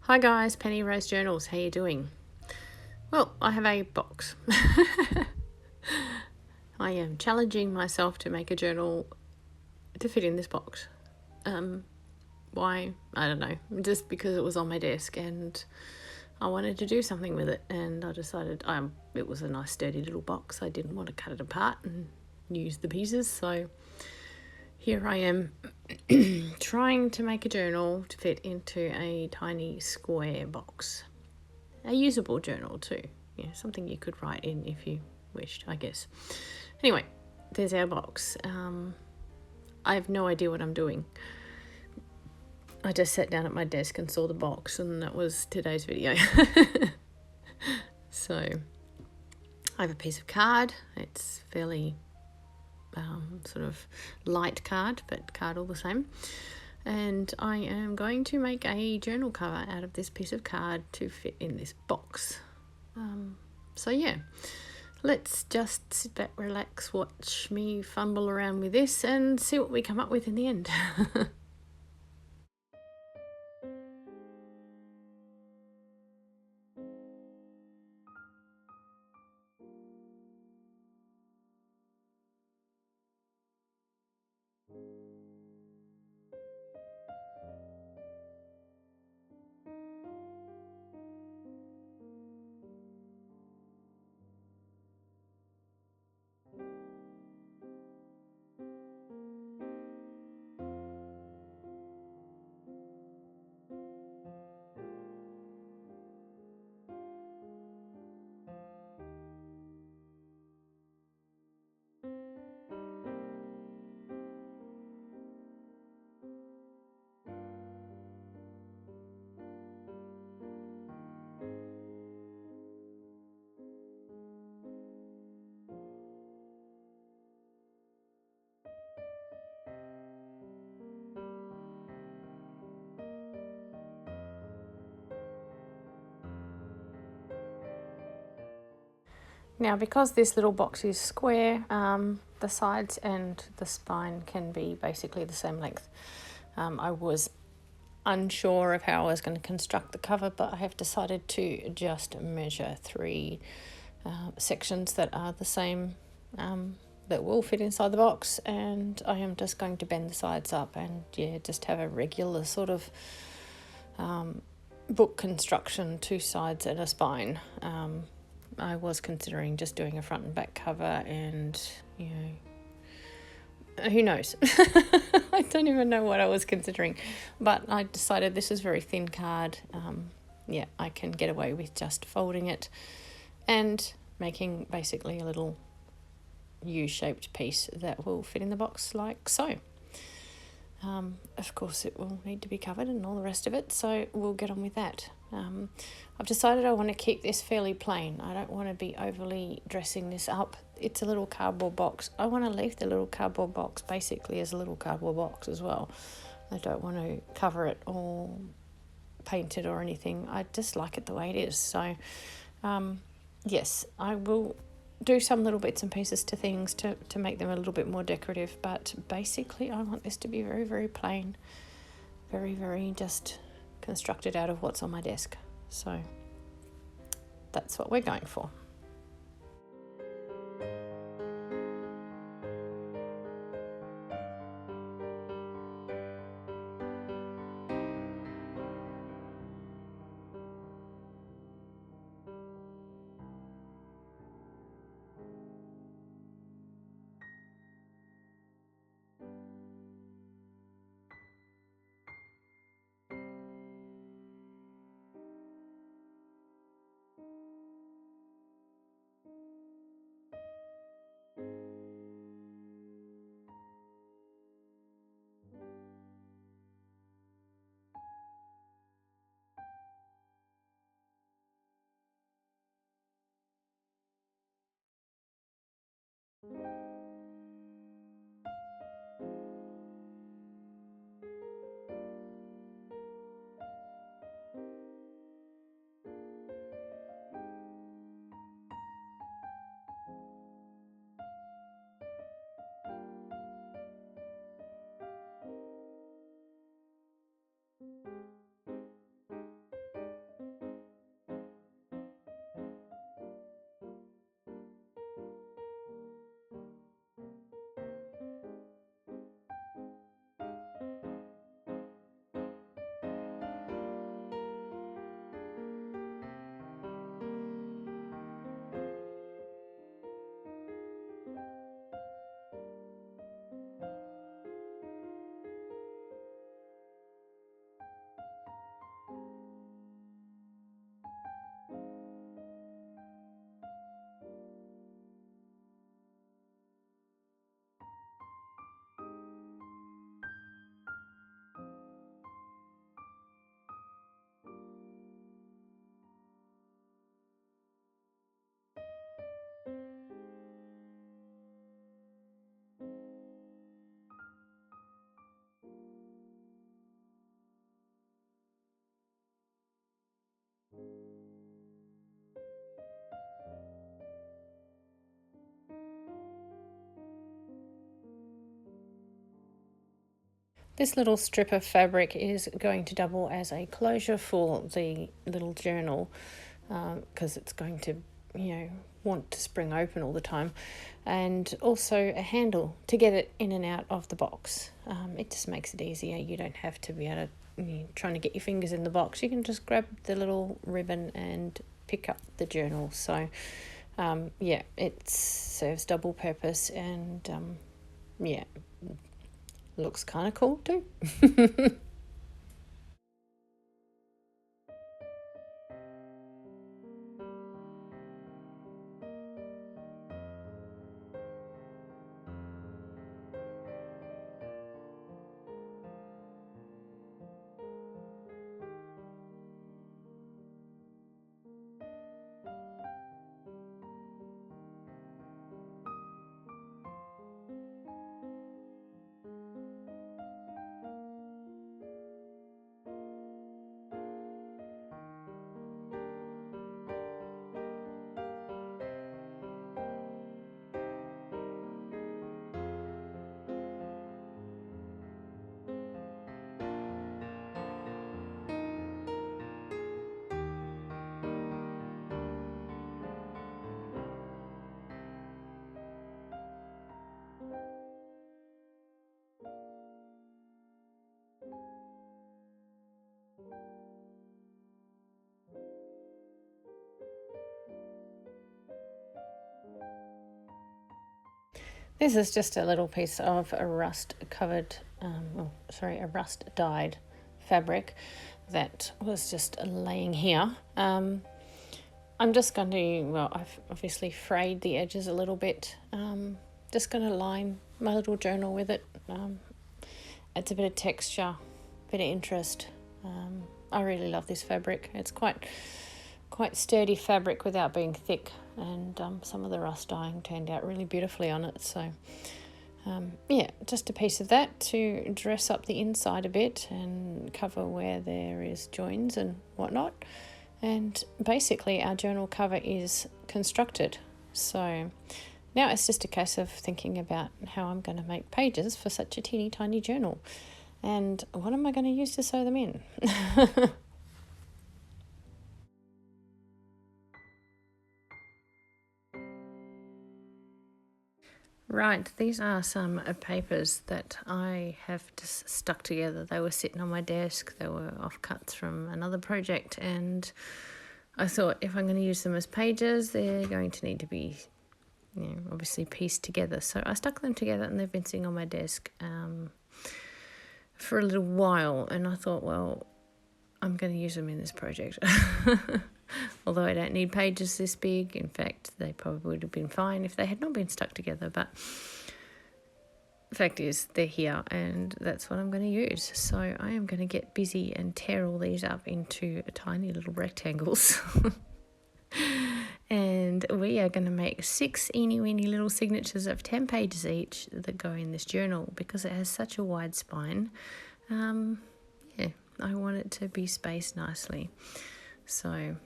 Hi guys, Penny Rose Journals, how you doing? Well, I have a box. I am challenging myself to make a journal to fit in this box. Why? I don't know. Just because it was on my desk and I wanted to do something with it, and I decided it was a nice sturdy little box. I didn't want to cut it apart and use the pieces, so here I am trying to make a journal to fit into a tiny square box. A usable journal too. Yeah, something you could write in if you wished, I guess. Anyway, there's our box. I have no idea what I'm doing. I just sat down at my desk and saw the box, and that was today's video. So I have a piece of card. It's fairly sort of light card, but card all the same. And I am going to make a journal cover out of this piece of card to fit in this box. So yeah, let's just sit back, relax, watch me fumble around with this and see what we come up with in the end. Now, because this little box is square, the sides and the spine can be basically the same length. I was unsure of how I was going to construct the cover, but I have decided to just measure three sections that are the same, that will fit inside the box, and I am just going to bend the sides up and just have a regular sort of book construction, two sides and a spine. I was considering just doing a front and back cover, and who knows? I don't even know what I was considering, but I decided this is very thin card. I can get away with just folding it and making basically a little U-shaped piece that will fit in the box like so. Of course, it will need to be covered and all the rest of it, so we'll get on with that. I've decided I want to keep this fairly plain. I don't want to be overly dressing this up. It's a little cardboard box. I want to leave the little cardboard box basically as a little cardboard box as well. I don't want to cover it or paint it or anything. I just like it the way it is. So, yes, I will do some little bits and pieces to things to make them a little bit more decorative, but basically I want this to be very, very plain, very, very just constructed out of what's on my desk. So that's what we're going for. This little strip of fabric is going to double as a closure for the little journal, because it's going to, want to spring open all the time, and also a handle to get it in and out of the box. It just makes it easier. You don't have to be able to trying to get your fingers in the box. You can just grab the little ribbon and pick up the journal. So it serves double purpose, and looks kind of cool too. This is just a little piece of a rust dyed fabric that was just laying here. I'm just going to, I've obviously frayed the edges a little bit. Just going to line my little journal with it. Adds a bit of texture, a bit of interest. I really love this fabric. It's quite sturdy fabric without being thick, and some of the rust dyeing turned out really beautifully on it. So just a piece of that to dress up the inside a bit and cover where there is joins and whatnot. And basically our journal cover is constructed. So now it's just a case of thinking about how I'm going to make pages for such a teeny tiny journal, and what am I going to use to sew them in. Right, these are some papers that I have just stuck together. They were sitting on my desk. They were offcuts from another project, and I thought if I'm going to use them as pages, they're going to need to be, obviously pieced together. So I stuck them together, and they've been sitting on my desk for a little while, and I thought, well, I'm going to use them in this project. Although I don't need pages this big. In fact, they probably would have been fine if they had not been stuck together. But the fact is, they're here, and that's what I'm going to use. So I am going to get busy and tear all these up into tiny little rectangles. And we are going to make 6 eeny weeny little signatures of 10 pages each that go in this journal, because it has such a wide spine. I want it to be spaced nicely. So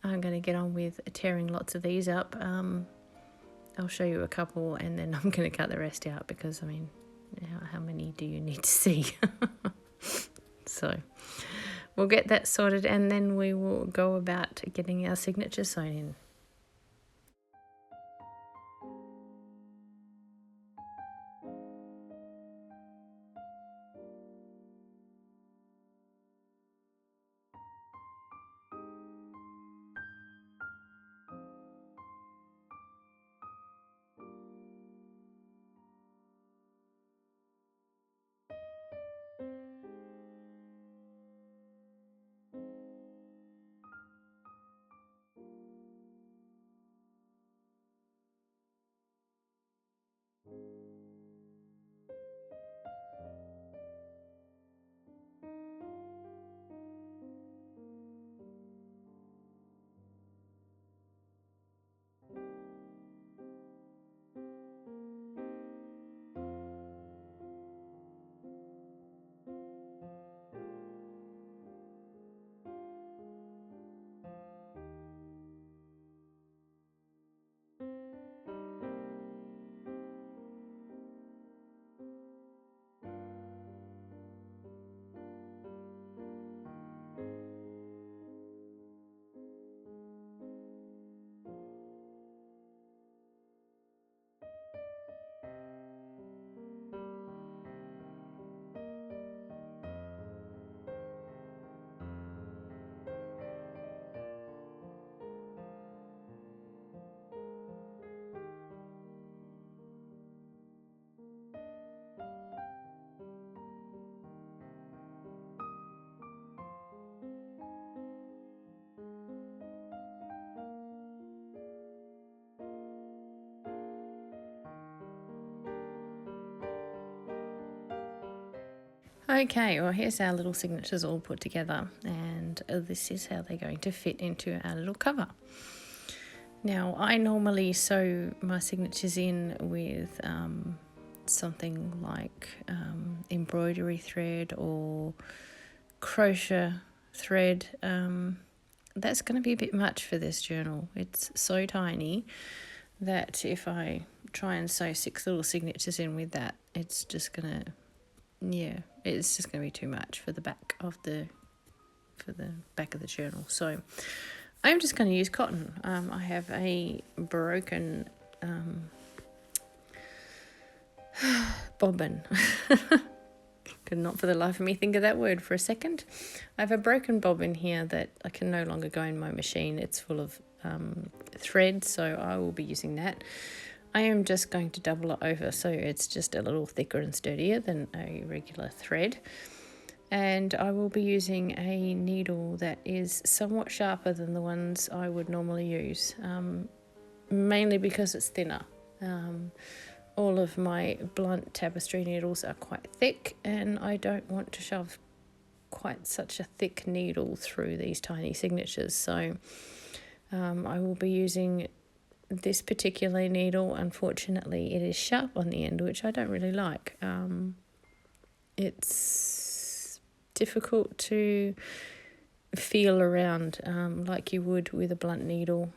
I'm going to get on with tearing lots of these up. I'll show you a couple, and then I'm going to cut the rest out, because, how many do you need to see? So we'll get that sorted, and then we will go about getting our signatures sewn in. Okay, well, here's our little signatures all put together, and this is how they're going to fit into our little cover. Now, I normally sew my signatures in with something like embroidery thread or crochet thread. That's going to be a bit much for this journal. It's so tiny that if I try and sew 6 little signatures in with that, it's just going to be too much for the back of the journal. So I'm just going to use cotton. I have a broken bobbin. Could not for the life of me think of that word for a second. I have a broken bobbin here that I can no longer go in my machine. It's full of thread, so I will be using that. I am just going to double it over so it's just a little thicker and sturdier than a regular thread. And I will be using a needle that is somewhat sharper than the ones I would normally use, mainly because it's thinner. All of my blunt tapestry needles are quite thick, and I don't want to shove quite such a thick needle through these tiny signatures. So I will be using this particular needle. Unfortunately, it is sharp on the end, which I don't really like. It's difficult to feel around like you would with a blunt needle.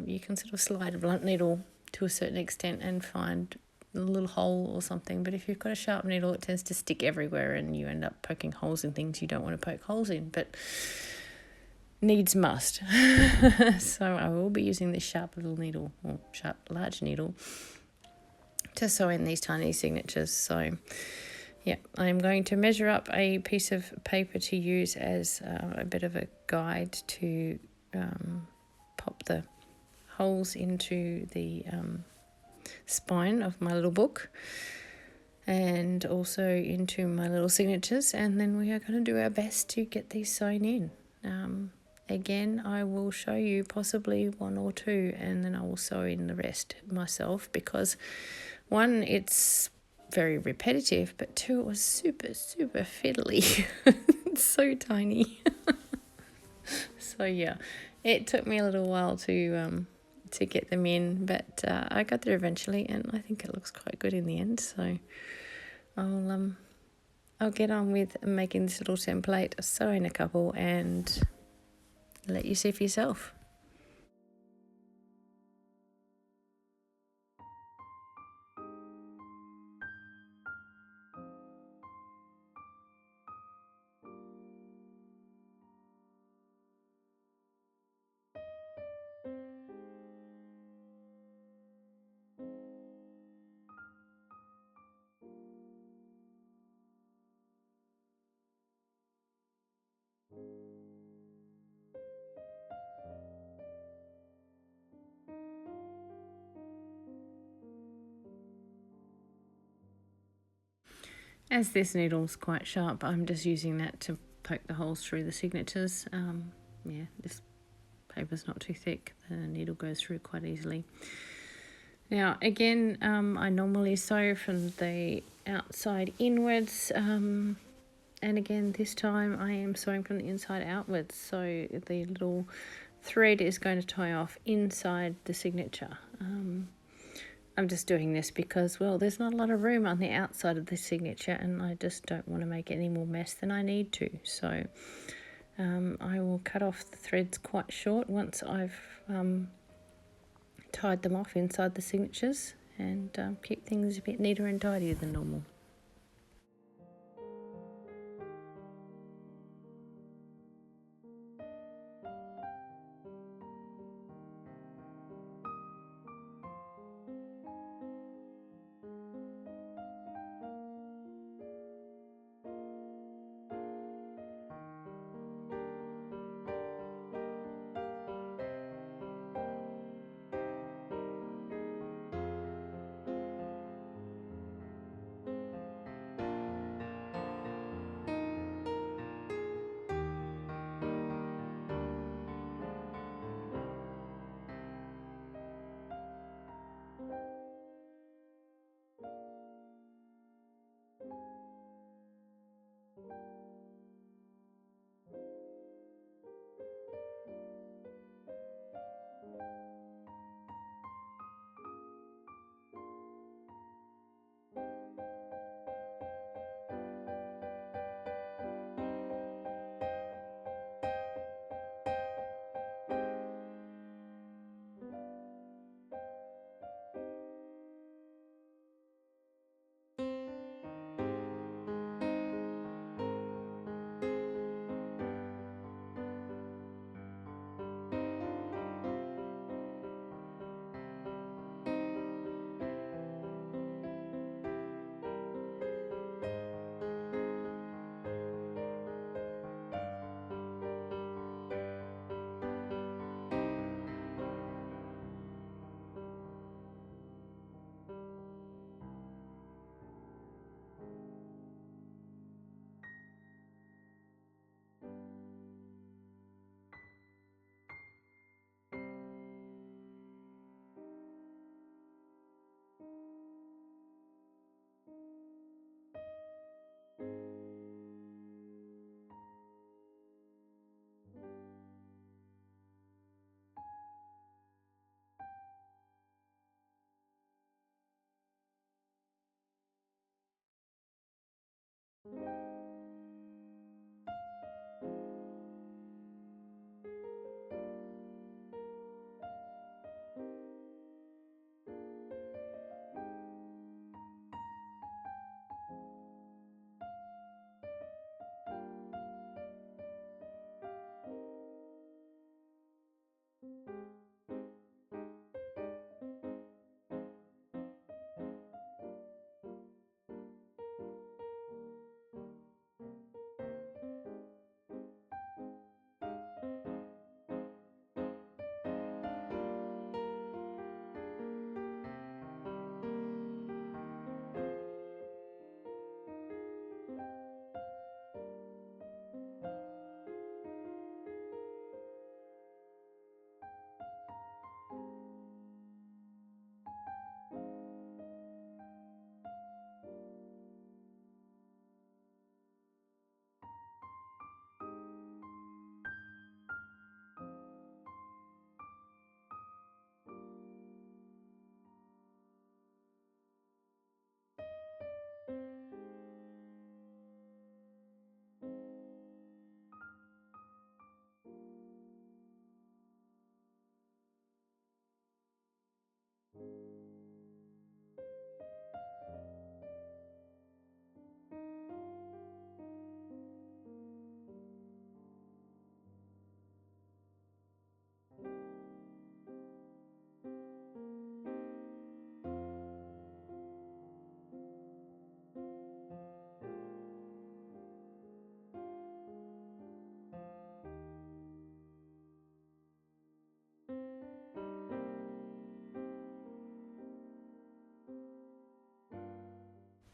You can sort of slide a blunt needle to a certain extent and find a little hole or something, but if you've got a sharp needle, it tends to stick everywhere and you end up poking holes in things you don't want to poke holes in, but needs must. So I will be using this sharp little needle, or sharp large needle, to sew in these tiny signatures. So yeah, I'm going to measure up a piece of paper to use as a bit of a guide to pop the holes into the spine of my little book and also into my little signatures, and then we are going to do our best to get these sewn in. Again, I will show you possibly 1 or 2, and then I will sew in the rest myself, because 1, it's very repetitive, but 2, it was super fiddly. It's so tiny. So yeah, it took me a little while to get them in, but I got there eventually, and I think it looks quite good in the end. So I'll get on with making this little template, sew in a couple, and let you see for yourself. As this needle's quite sharp, I'm just using that to poke the holes through the signatures. This paper's not too thick, the needle goes through quite easily. Now again, I normally sew from the outside inwards, and again this time I am sewing from the inside outwards, so the little thread is going to tie off inside the signature. I'm just doing this because, well, there's not a lot of room on the outside of the signature, and I just don't want to make any more mess than I need to. So I will cut off the threads quite short once I've tied them off inside the signatures, and keep things a bit neater and tidier than normal.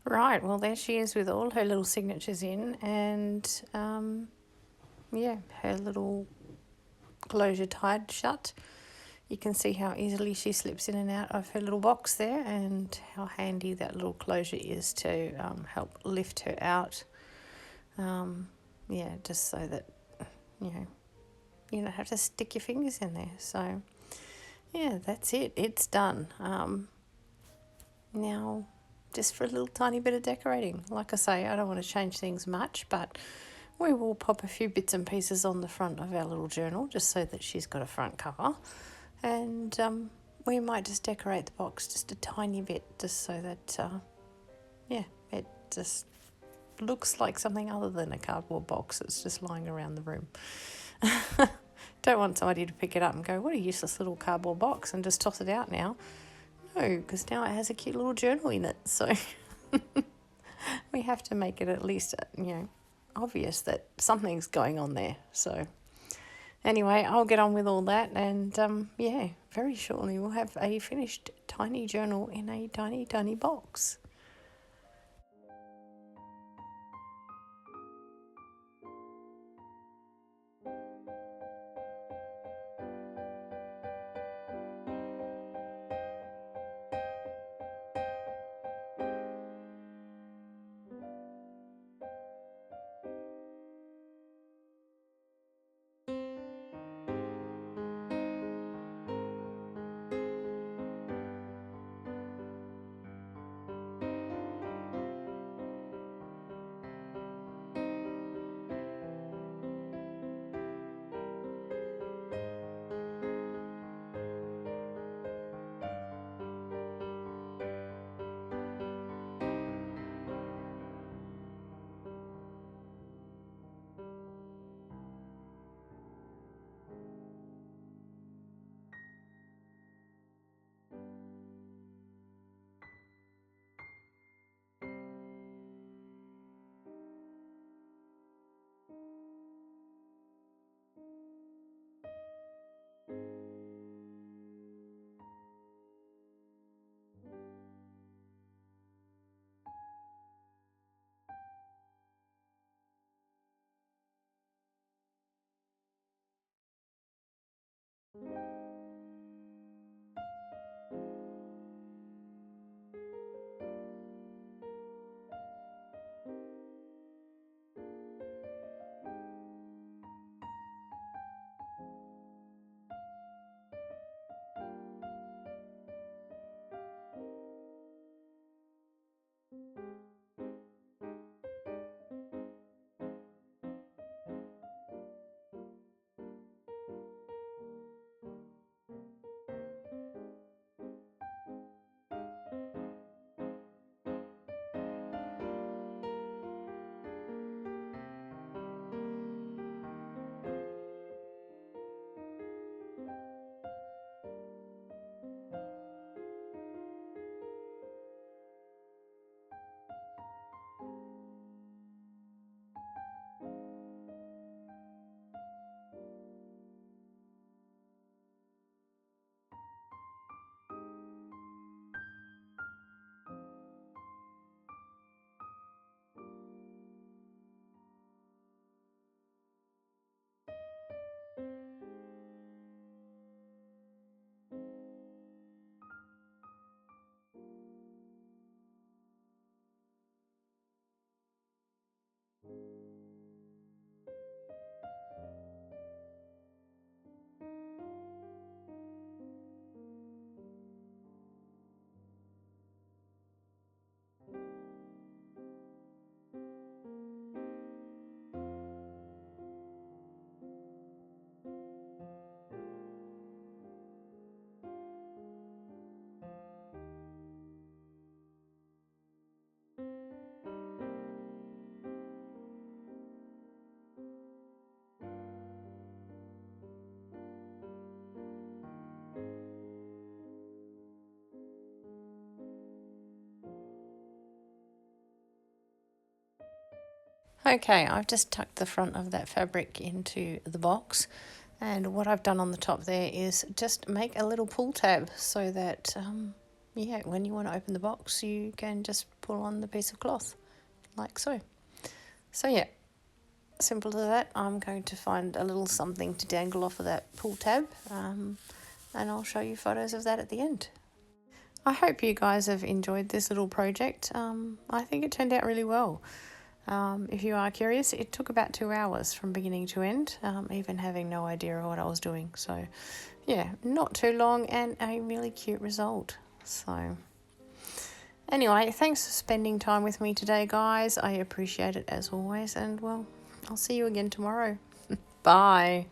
Right, well, there she is with all her little signatures in, and yeah, her little closure tied shut. You can see how easily she slips in and out of her little box there, and how handy that little closure is to help lift her out. Yeah, just so that, you don't have to stick your fingers in there. So, yeah, that's it. It's done. Now, just for a little tiny bit of decorating. Like I say, I don't want to change things much, but we will pop a few bits and pieces on the front of our little journal just so that she's got a front cover. And we might just decorate the box just a tiny bit just so that, it just looks like something other than a cardboard box that's just lying around the room. Don't want somebody to pick it up and go, what a useless little cardboard box, and just toss it out now. No, because now it has a cute little journal in it. So we have to make it at least, obvious that something's going on there. So anyway, I'll get on with all that, and very shortly we'll have a finished tiny journal in a tiny, tiny box. Okay, I've just tucked the front of that fabric into the box, and what I've done on the top there is just make a little pull tab so that yeah, when you want to open the box you can just pull on the piece of cloth like so. So yeah, simple as that. I'm going to find a little something to dangle off of that pull tab, and I'll show you photos of that at the end. I hope you guys have enjoyed this little project. I think it turned out really well. If you are curious, it took about 2 hours from beginning to end, even having no idea of what I was doing. So yeah, not too long and a really cute result. So anyway, thanks for spending time with me today, guys. I appreciate it as always, and well, I'll see you again tomorrow. Bye.